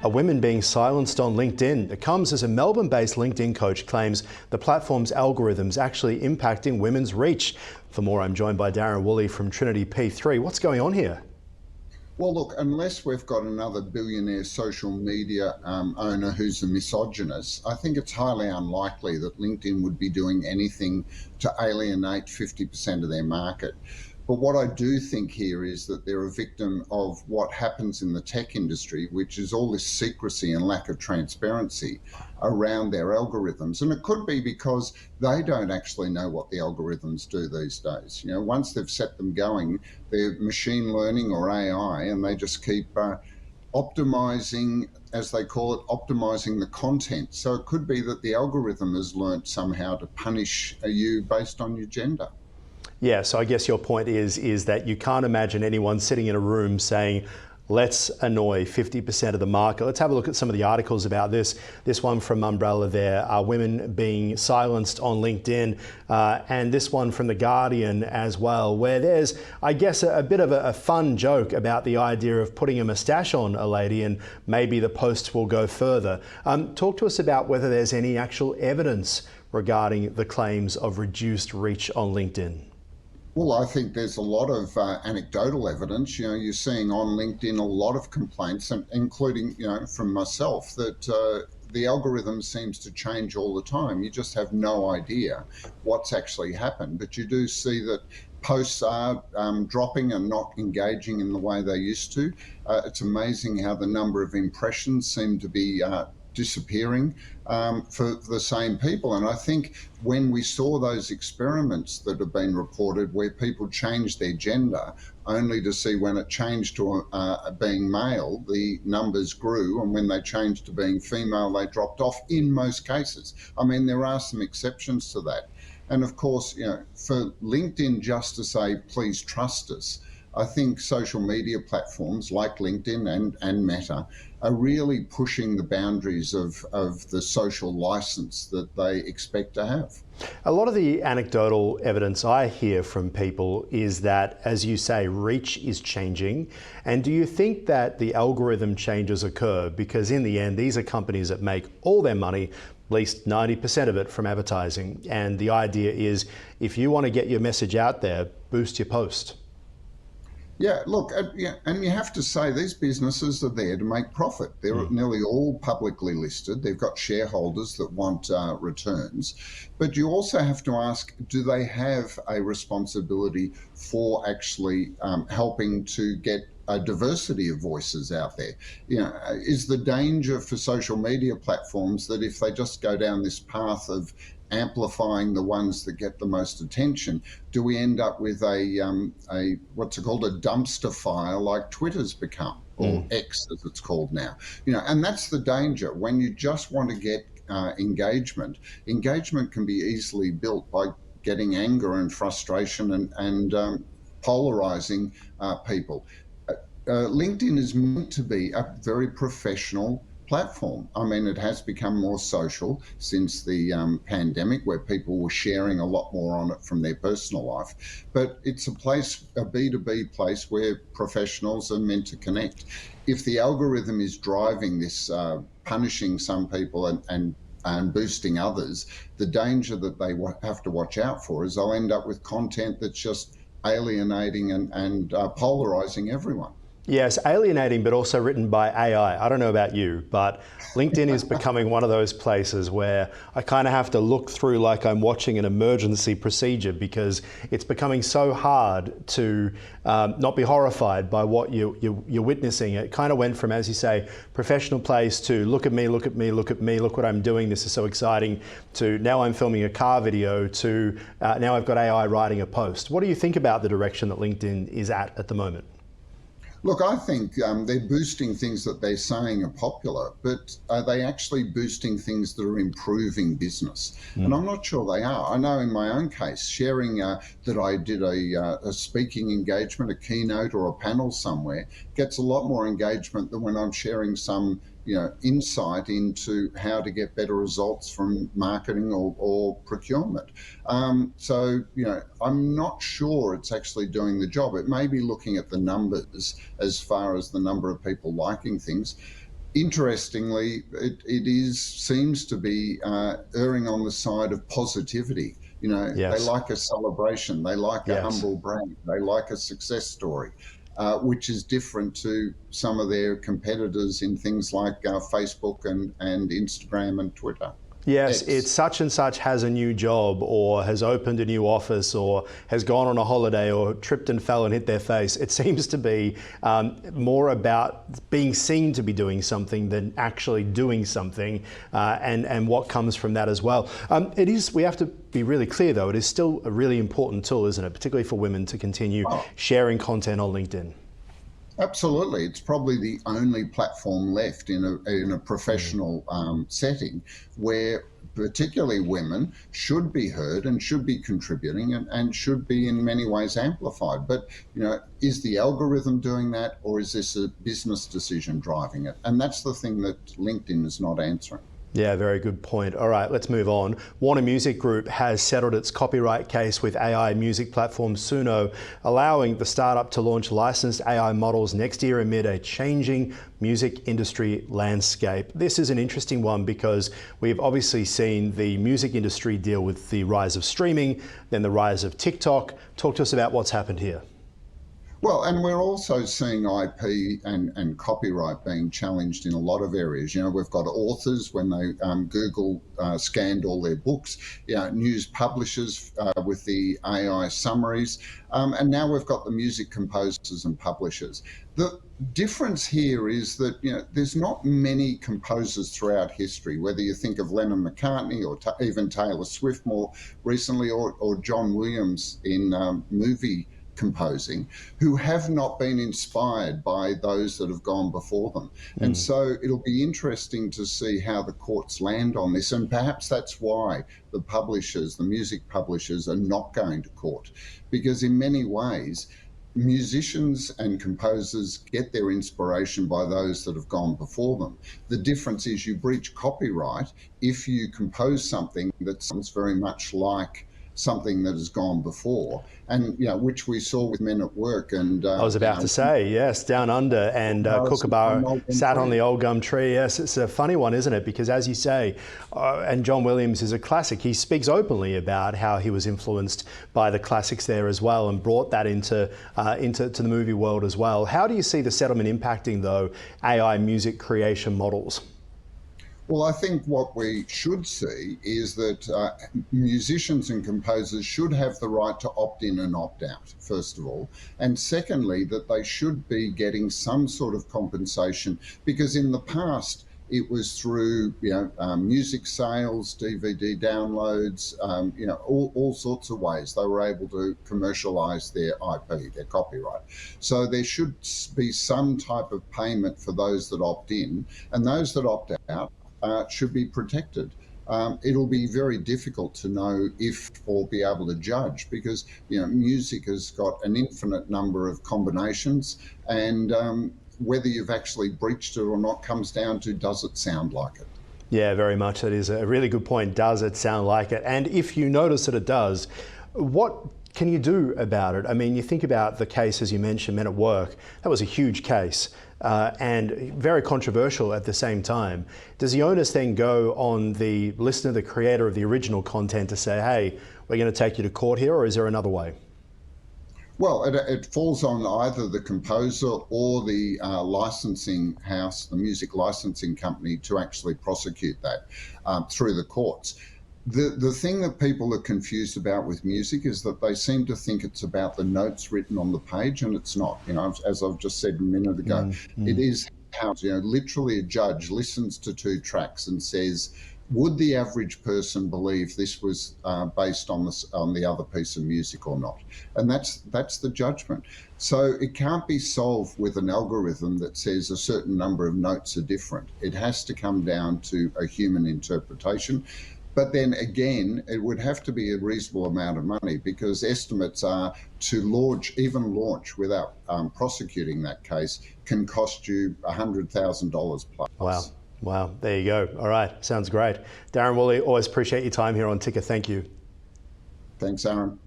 Are women being silenced on LinkedIn? It comes as a Melbourne-based LinkedIn coach claims the platform's algorithms actually impacting women's reach. For more, I'm joined by Darren Woolley from Trinity P3. What's going on here? Well, look, unless we've got another billionaire social media owner who's a misogynist, I think it's highly unlikely that LinkedIn would be doing anything to alienate 50% of their market. But what I do think here is that they're a victim of what happens in the tech industry, which is all this secrecy and lack of transparency around their algorithms. And it could be because they don't actually know what the algorithms do these days. You know, once they've set them going, they're machine learning or AI, and they just keep optimizing, as they call it, optimizing the content. So it could be that the algorithm has learnt somehow to punish you based on your gender. Yeah, so I guess your point is that you can't imagine anyone sitting in a room saying, let's annoy 50% of the market. Let's have a look at some of the articles about this. This one from Umbrella there, women being silenced on LinkedIn, and this one from The Guardian as well, where there's, I guess, a bit of a fun joke about the idea of putting a moustache on a lady and maybe the posts will go further. Talk to us about whether there's any actual evidence regarding the claims of reduced reach on LinkedIn. Well, I think there's a lot of anecdotal evidence. You know, you're seeing on LinkedIn a lot of complaints, and including, you know, from myself, that the algorithm seems to change all the time. You just have no idea what's actually happened. But you do see that posts are dropping and not engaging in the way they used to. It's amazing how the number of impressions seem to be disappearing for the same people. And I think when we saw those experiments that have been reported where people changed their gender only to see when it changed to being male, the numbers grew, and when they changed to being female, they dropped off in most cases. I mean, there are some exceptions to that. And of course, you know, for LinkedIn just to say, please trust us, I think social media platforms like LinkedIn and Meta are really pushing the boundaries of the social license that they expect to have. A lot of the anecdotal evidence I hear from people is that, as you say, reach is changing. And do you think that the algorithm changes occur because in the end, these are companies that make all their money, at least 90% of it, from advertising. And the idea is if you want to get your message out there, boost your post. Yeah, look, and you have to say these businesses are there to make profit. They're nearly all publicly listed. They've got shareholders that want returns. But you also have to ask, do they have a responsibility for actually helping to get a diversity of voices out there? You know, is the danger for social media platforms that if they just go down this path of amplifying the ones that get the most attention, do we end up with a what's called a dumpster fire like Twitter's become, or X as it's called now? You know, and that's the danger when you just want to get engagement. Engagement can be easily built by getting anger and frustration and polarizing people. LinkedIn is meant to be a very professional platform. I mean, it has become more social since the pandemic, where people were sharing a lot more on it from their personal life. But it's a place, a B2B place, where professionals are meant to connect. If the algorithm is driving this, punishing some people and boosting others, the danger that they have to watch out for is they'll end up with content that's just alienating and polarizing everyone. Yes, alienating, but also written by AI. I don't know about you, but LinkedIn is becoming one of those places where I kind of have to look through like I'm watching an emergency procedure, because it's becoming so hard to not be horrified by what you're witnessing. It kind of went from, as you say, professional place to look at me, look at me, look at me, look what I'm doing, this is so exciting, to now I'm filming a car video, to now I've got AI writing a post. What do you think about the direction that LinkedIn is at the moment? Look, I think they're boosting things that they're saying are popular, but are they actually boosting things that are improving business? And I'm not sure they are. I know in my own case, sharing that I did a speaking engagement, a keynote or a panel somewhere, gets a lot more engagement than when I'm sharing some insight into how to get better results from marketing or procurement. So, I'm not sure it's actually doing the job. It may be looking at the numbers as far as the number of people liking things. Interestingly, seems to be erring on the side of positivity. You know, they Yes. like a celebration, they like a Yes. humble brag, they like a success story, which is different to some of their competitors in things like Facebook and Instagram and Twitter. Yes, it's X. such and such has a new job or has opened a new office or has gone on a holiday or tripped and fell and hit their face. It seems to be more about being seen to be doing something than actually doing something, and what comes from that as well. We have to be really clear though, it is still a really important tool, isn't it? Particularly for women to continue sharing content on LinkedIn. Absolutely. It's probably the only platform left in a professional setting where particularly women should be heard and should be contributing and should be in many ways amplified. But, you know, is the algorithm doing that, or is this a business decision driving it? And that's the thing that LinkedIn is not answering. Yeah, very good point. All right, let's move on. Warner Music Group has settled its copyright case with AI music platform Suno, allowing the startup to launch licensed AI models next year amid a changing music industry landscape. This is an interesting one because we've obviously seen the music industry deal with the rise of streaming, then the rise of TikTok. Talk to us about what's happened here. Well, and we're also seeing IP and copyright being challenged in a lot of areas. You know, we've got authors when they Google scanned all their books, you know, news publishers with the AI summaries, and now we've got the music composers and publishers. The difference here is that, you know, there's not many composers throughout history, whether you think of Lennon-McCartney or even Taylor Swift more recently, or John Williams in movie composing, who have not been inspired by those that have gone before them. And so it'll be interesting to see how the courts land on this. And perhaps that's why the publishers, the music publishers, are not going to court, because in many ways, musicians and composers get their inspiration by those that have gone before them. The difference is you breach copyright if you compose something that sounds very much like something that has gone before, and you know, which we saw with Men at Work. And I was about to say, yes, Down Under and Kookaburra Sat on the Old Gum Tree. Yes, it's a funny one, isn't it? Because as you say, and John Williams is a classic, he speaks openly about how he was influenced by the classics there as well and brought that into the movie world as well. How do you see the settlement impacting, though, AI music creation models? Well, I think what we should see is that musicians and composers should have the right to opt in and opt out, first of all. And secondly, that they should be getting some sort of compensation, because in the past, it was through, you know, music sales, DVD downloads, you know, all sorts of ways they were able to commercialize their IP, their copyright. So there should be some type of payment for those that opt in, and those that opt out should be protected. It'll be very difficult to know if, or be able to judge, because, you know, music has got an infinite number of combinations, and whether you've actually breached it or not comes down to, does it sound like it? Yeah, very much. That is a really good point. Does it sound like it? And if you notice that it does, what can you do about it? I mean, you think about the case, as you mentioned, Men at Work. That was a huge case and very controversial at the same time. Does the onus then go on the listener, the creator of the original content, to say, hey, we're going to take you to court here, or is there another way? Well, it falls on either the composer or the licensing house, the music licensing company, to actually prosecute that through the courts. The thing that people are confused about with music is that they seem to think it's about the notes written on the page, and it's not. You know, as I've just said a minute ago, it is how, you know, literally a judge listens to two tracks and says, would the average person believe this was based on the other piece of music or not? And that's the judgment. So it can't be solved with an algorithm that says a certain number of notes are different. It has to come down to a human interpretation. But then again, it would have to be a reasonable amount of money, because estimates are to launch without prosecuting that case can cost you $100,000 plus. Wow. Wow. There you go. All right. Sounds great. Darren Woolley, always appreciate your time here on Ticker. Thank you. Thanks, Ahron.